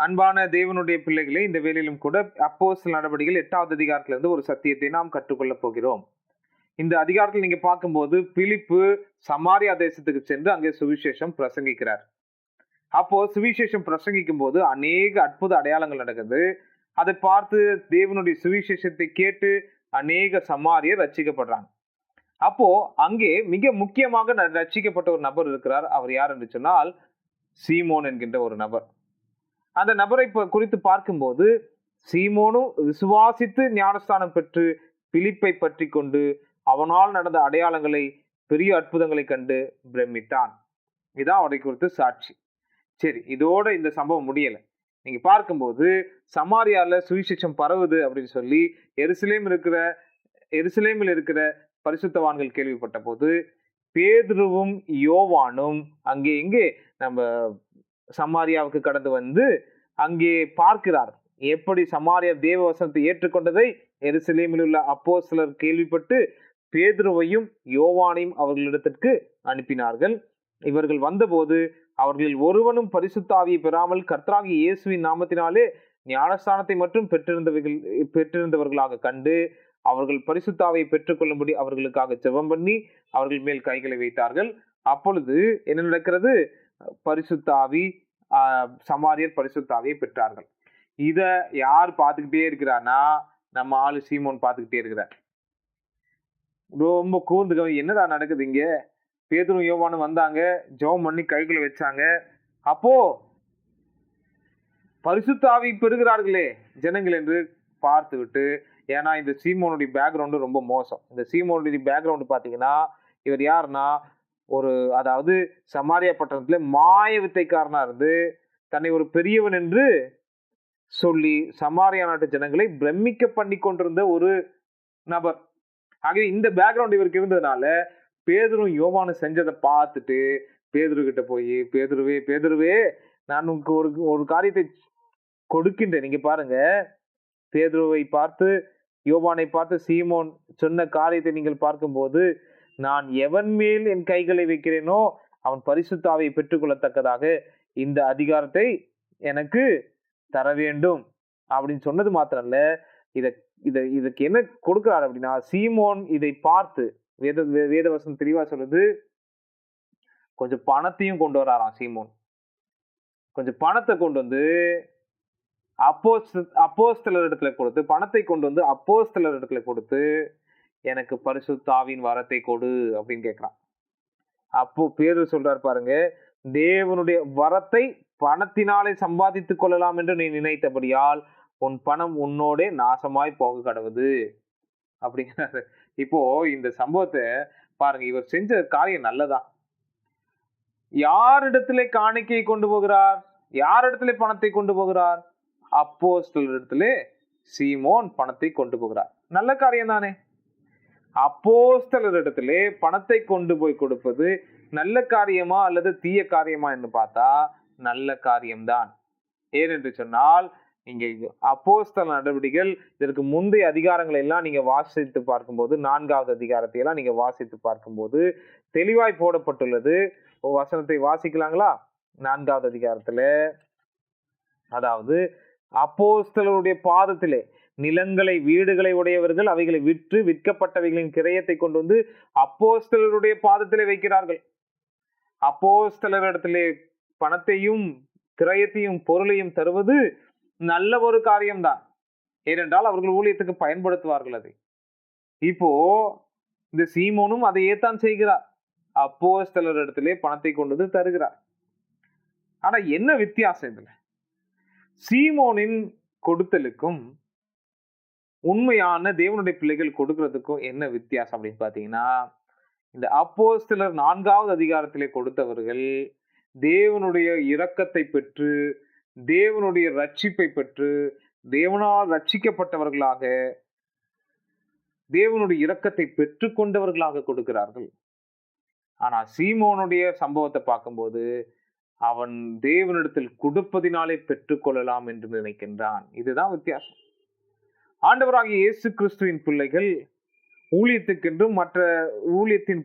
அன்பான தேவனுடைய பிள்ளைகளே, இந்த வேளையிலும் கூட அப்போஸ்தலர் நடவடிக்கைகள் 8வது அதிகாரத்திலிருந்து ஒரு சத்தியத்தை நாம் கற்றுக்கொள்ளப் போகிறோம். இந்த அதிகாரத்தில் நீங்க பார்க்கும்போது பிலிப்பு சமாரியா தேசத்துக்கு சென்று அங்கே சுவிசேஷம் பிரசங்கிக்கிறார். அப்போ சுவிசேஷம் பிரசங்கிக்கும் போது அநேக அற்புத அடையாளங்கள் நடக்குது. அதை பார்த்து தேவனுடைய சுவிசேஷத்தை கேட்டு அநேக சமாரியர் ரட்சிக்கப்படுறாங்க. அப்போ அங்கே மிக முக்கியமாக ரட்சிக்கப்பட்ட ஒரு நபர் இருக்கிறார். அவர் யார் என்று சொன்னால் சீமோன் என்கின்ற ஒரு நபர். அந்த நபரை குறித்து பார்க்கும்போது சீமோனும் விசுவாசித்து ஞானஸ்தானம் பெற்று பிலிப்பை பற்றி கொண்டு அவனால் நடந்த அடையாளங்களை, பெரிய அற்புதங்களை கண்டு பிரமித்தான். இதான் அவரை குறித்து சாட்சி. சரி, இதோட இந்த சம்பவம் முடியல. நீங்க பார்க்கும்போது சமாரியால சுவிசேஷம் பரவுது அப்படின்னு சொல்லி எருசலேமில் இருக்கிற பரிசுத்தவான்கள் கேள்விப்பட்ட போது பேதுருவும் யோவானும் அங்கே நம்ம சமாரியாவுக்கு கடந்து வந்து அங்கே பார்க்கிறார். எப்படி சமாரியா தேவ வசனத்தை ஏற்றுக்கொண்டதை எருசலேமில் உள்ள அப்போஸ்தலர் கேள்விப்பட்டு பேதுருவையும் யோவானையும் அவர்களிடத்திற்கு அனுப்பினார்கள். இவர்கள் வந்தபோது அவர்களில் ஒருவனும் பரிசுத்த ஆவியை பெறாமல் கர்த்தராகிய இயேசுவின் நாமத்தினாலே ஞானஸ்தானத்தை மட்டும் பெற்றிருந்தவர்களாக கண்டு அவர்கள் பரிசுத்த ஆவியை பெற்றுக்கொள்ளும்படி அவர்களுக்காக ஜெபம் பண்ணி அவர்கள் மேல் கைகளை வைத்தார்கள். அப்பொழுது என்ன நடக்கிறது? பரிசுத்த ஆவி, சமாரியர் பரிசுத்த ஆவியை பெற்றார்கள். இத யார் பார்த்துக்கிட்டே இருக்கிறார்னா, நம்ம ஆளு சீமோன் பார்த்துக்கிட்டே இருக்கிறார். ரொம்ப கூர்ந்து என்னடா நடக்குது இங்க? பேதுரும் யோவானும் வந்தாங்க, ஜெபம் பண்ணி கைகளை வச்சாங்க. அப்போ பரிசுத்த ஆவி பெறுகிறார்களே ஜனங்கள் என்று பார்த்து விட்டு, ஏன்னா இந்த சீமோனுடைய பேக்ரவுண்டு ரொம்ப மோசம். இந்த சீமோனுடைய பேக்ரவுண்டு பார்த்தீங்கன்னா, இவர் யாருன்னா அதாவது சமாரியா பட்டணத்துல மாய வித்தைக்காரனா இருந்து தன்னை ஒரு பெரியவன் என்று சொல்லி சமாரியா நாட்டு ஜனங்களை பிரமிக்க பண்ணி கொண்டிருந்த ஒரு நபர். ஆகவே இந்த பேக்ரவுண்ட் இவருக்கு இருந்ததுனால பேதுரும் யோவானும் செஞ்சதை பார்த்துட்டு பேதுரு கிட்ட போய், பேதுருவே நான் உங்களுக்கு ஒரு காரியத்தை கொடுக்கின்றேன். நீங்க பாருங்க, பேதுருவை பார்த்து யோவானை பார்த்து சீமோன் சொன்ன காரியத்தை நீங்கள் பார்க்கும்போது, நான் எவன் மேல் என் கைகளை வைக்கிறேனோ அவன் பரிசுத்த ஆவியை பெற்றுக்கொள்ளத்தக்கதாக இந்த அதிகாரத்தை எனக்கு தர வேண்டும் அப்படின்னு சொன்னது மாத்திரம் இல்ல, இதுக்கு என்ன கொடுக்கிறார் அப்படின்னா, சீமோன் இதை பார்த்து வேதவசனம் தெளிவா சொல்லுது, கொஞ்சம் பணத்தையும் கொண்டு வராராம். சீமோன் கொஞ்சம் பணத்தை கொண்டு வந்து அப்போஸ்தலர் இடத்துல கொடுத்து, பணத்தை கொண்டு வந்து அப்போஸ்தலர் இடத்துல கொடுத்து, எனக்கு பரிசுத்த ஆவியின் வரத்தை கொடு அப்படின்னு கேட்கிறான். அப்போ பேதுரு சொல்றாரு பாருங்க, தேவனுடைய வரத்தை பணத்தினாலே சம்பாதித்துக் கொள்ளலாம் என்று நீ நினைத்தபடியால் உன் பணம் உன்னோட நாசமாய் போக கடவுது அப்படிங்கிறாரு. இப்போ இந்த சம்பவத்தை பாருங்க, இவர் செஞ்ச காரியம் நல்லதா? யாரிடத்திலே காணிக்கையை கொண்டு போகிறார்? யாரிடத்திலே பணத்தை கொண்டு போகிறார்? அப்போஸ்தலர் இடத்திலே சீமோன் பணத்தை கொண்டு போகிறார். நல்ல காரியம் தானே? அப்போஸ்தலர் இடத்திலே பணத்தை கொண்டு போய் கொடுப்பது நல்ல காரியமா அல்லது தீய காரியமா என்று பார்த்தா நல்ல காரியம்தான். ஏனென்று சொன்னால், நீங்க அப்போஸ்தலர் நடவடிக்கைகள் இதற்கு முந்தைய அதிகாரங்களை எல்லாம் நீங்க வாசித்து பார்க்கும்போது, 4வது அதிகாரத்தை எல்லாம் நீங்க வாசித்து பார்க்கும்போது தெளிவாய் போடப்பட்டுள்ளது. வசனத்தை வாசிக்கலாங்களா? 4வது அதிகாரத்துல, அதாவது அப்போஸ்தலருடைய பாதத்திலே நிலங்களை, வீடுகளை உடையவர்கள் அவைகளை விற்று விற்கப்பட்டவைகளின் கிரயத்தை கொண்டு வந்து அப்போஸ்தலருடைய பாதத்திலே வைக்கிறார்கள். அப்போஸ்தலர் இடத்திலே பணத்தையும் கிரயத்தையும் பொருளையும் தருவது நல்ல ஒரு காரியம்தான். ஏனென்றால் அவர்கள் ஊழியத்துக்கு பயன்படுத்துவார்கள் அதை. இப்போ இந்த சீமோனும் அதையே தான் செய்கிறார். அப்போஸ்தலர் இடத்திலே பணத்தை கொண்டு வந்து தருகிறார். ஆனா என்ன வித்தியாசம் இதுல? சீமோனின் கொடுத்தலுக்கும் உண்மையான தேவனுடைய பிள்ளைகள் கொடுக்கிறதுக்கும் என்ன வித்தியாசம் அப்படின்னு பாத்தீங்கன்னா, இந்த அப்போஸ்தலர் 4வது அதிகாரத்திலே கொடுத்தவர்கள் தேவனுடைய இரக்கத்தை பெற்று, தேவனுடைய ரட்சிப்பை பெற்று, தேவனால் ரட்சிக்கப்பட்டவர்களாக, தேவனுடைய இரக்கத்தை பெற்று கொண்டவர்களாக கொடுக்கிறார்கள். ஆனா சீமோனுடைய சம்பவத்தை பார்க்கும்போது அவன் தேவனிடத்தில் கொடுப்பதினாலே பெற்றுக்கொள்ளலாம் என்று நினைக்கின்றான். இதுதான் வித்தியாசம். ஆண்டவராகிய இயேசு கிறிஸ்துவின் பிள்ளைகள் ஊழியத்துக்கென்றும் மற்ற ஊழியத்தின்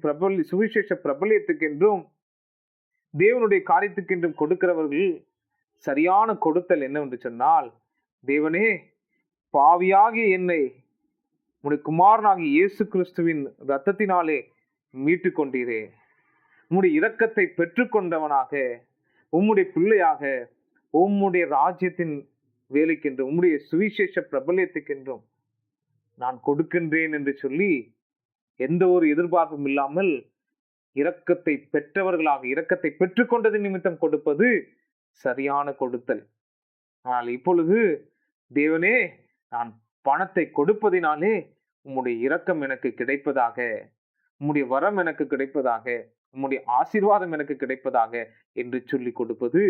சுவிசேஷ பிரபல்யத்துக்கென்றும் தேவனுடைய காரியத்துக்கென்றும் கொடுக்கிறவர்கள் சரியான கொடுத்தல் என்னவென்று சொன்னால், தேவனே, பாவியாகிய என்னை உம்முடைய குமாரனாகிய இயேசு கிறிஸ்துவின் இரத்தத்தினாலே மீட்டு கொண்டீரே. உம்முடைய இரக்கத்தை பெற்றுக்கொண்டவனாக, உம்முடைய பிள்ளையாக, உம்முடைய ராஜ்யத்தின் வேலைக்கென்றும் உம்முடைய சுவிசேஷ பிரபல்யத்துக்கென்றும் நான் கொடுக்கின்றேன் என்று சொல்லி எந்த ஒரு எதிர்பார்ப்பும் இல்லாமல் இரக்கத்தை பெற்றவர்களாக, இரக்கத்தை பெற்றுக்கொண்டது நிமித்தம் கொடுப்பது சரியான கொடுத்தல். ஆனால் இப்பொழுது, தேவனே, நான் பணத்தை கொடுப்பதினாலே உம்முடைய இரக்கம் எனக்கு கிடைப்பதாக, உம்முடைய வரம் எனக்கு கிடைப்பதாக, உம்முடைய ஆசீர்வாதம் எனக்கு கிடைப்பதாக என்று சொல்லி கொடுப்பது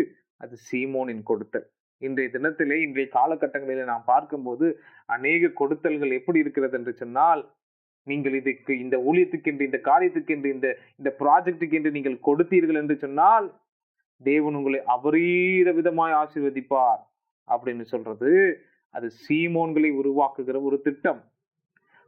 அது சீமோனின் கொடுத்தல். இன்றைய தினத்திலே, இன்றைய காலகட்டங்களிலே நாம் பார்க்கும்போது அநேக கொடுத்தல்கள் எப்படி இருக்கிறது என்று சொன்னால், நீங்கள் இதுக்கு, இந்த ஊழியத்துக்கென்று, இந்த காரியத்துக்கென்று, இந்த ப்ராஜெக்டுக்கு என்று நீங்கள் கொடுத்தீர்கள் என்று சொன்னால் தேவன் உங்களை அபரீத விதமாய் ஆசீர்வதிப்பார் அப்படின்னு சொல்றது அது சீமோன்களை உருவாக்குகிற ஒரு திட்டம்.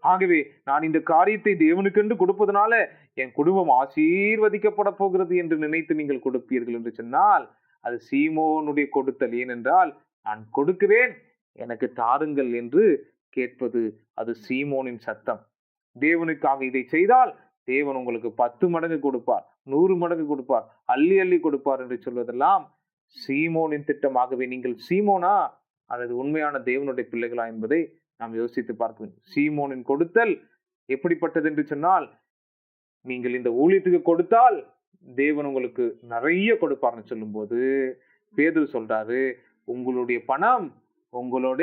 ஆகவே நான் இந்த காரியத்தை தேவனுக்கென்று கொடுப்பதனால என் குடும்பம் ஆசீர்வதிக்கப்பட போகிறது என்று நினைத்து நீங்கள் கொடுப்பீர்கள் என்று சொன்னால் அது சீமோனுடைய கொடுத்தல். ஏனென்றால், நான் கொடுக்கிறேன், எனக்கு தாருங்கள் என்று கேட்பது அது சீமோனின் சத்தம். தேவனுக்காக இதை செய்தால் தேவன் உங்களுக்கு 10 மடங்கு கொடுப்பார், 100 மடங்கு கொடுப்பார், அள்ளி அள்ளி கொடுப்பார் என்று சொல்வதெல்லாம் சீமோனின் திட்டமாகவே நீங்கள் சீமோனா அல்லது உண்மையான தேவனுடைய பிள்ளைகளா என்பதை நாம் யோசித்து பார்க்க வேண்டும். சீமோனின் கொடுத்தல் எப்படிப்பட்டது என்று சொன்னால், நீங்கள் இந்த ஊழியத்துக்கு கொடுத்தால் தேவன் உங்களுக்கு நிறைய கொடுப்பார்னு சொல்லும் போது பேதுரு சொல்றாரு, உங்களுடைய பணம் உங்களோட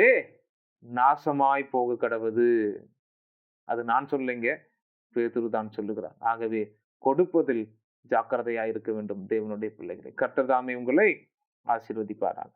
நாசமாய் போக கடவுது. அது நான் சொல்லுங்க, பேதுரு தான் சொல்லுகிறார். ஆகவே கொடுப்பதில் ஜாக்கிரதையா இருக்க வேண்டும் தேவனுடைய பிள்ளைகளை. கர்த்தர் தாமே உங்களை ஆசீர்வதிப்பாராக.